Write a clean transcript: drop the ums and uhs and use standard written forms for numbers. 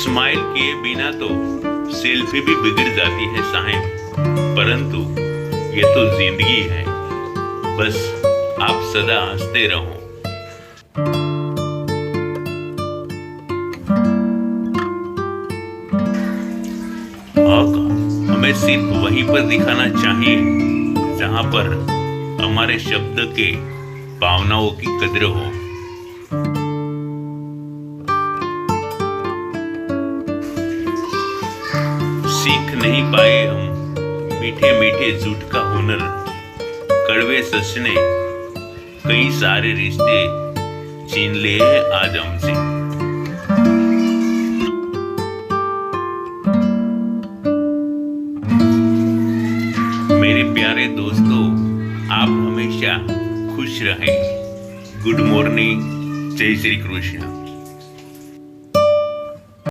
Smile किए बिना तो सेल्फी भी बिगड़ जाती है साहब, परंतु ये तो जिंदगी है, बस आप सदा हंसते रहो। आका, हमें सिर्फ वहीं पर दिखाना चाहिए जहां पर हमारे शब्द के भावनाओं की कद्र हो। सीख नहीं पाए हम मीठे मीठे झूठ का हुनर, कड़वे सच ने कई सारे रिश्ते छीन लिए हैं आज हमसे। मेरे प्यारे दोस्तों, आप हमेशा खुश रहें। गुड मॉर्निंग, जय श्री कृष्ण।